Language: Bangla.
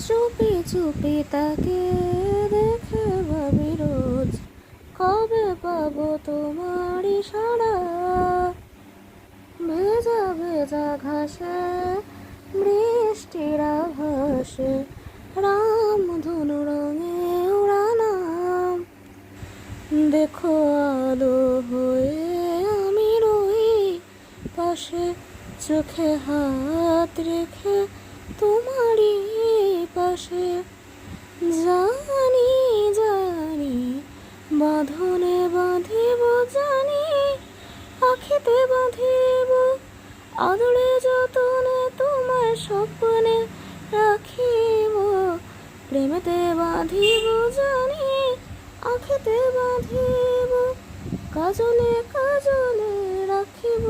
চুপি চুপি তাকে দেখে ভাবি রোজ, কবে পাবো তোমার ইশারা। ভেজা ভেজা ঘাসে বৃষ্টির আভাসে রামধনু রঙে উড়ানাম। দেখো আলো হয়ে আমি রই পাশে, চোখে হাত রেখে তোমারই পাশে। জানি জানি বাঁধনে বাঁধিব, জানি আখিতে বাঁধিব, আদরে যতনে তোমার স্বপ্নে রাখিব। প্রেমেতে বাঁধিব, জানি আখিতে বাঁধিব, কাজলে কাজলে রাখিব।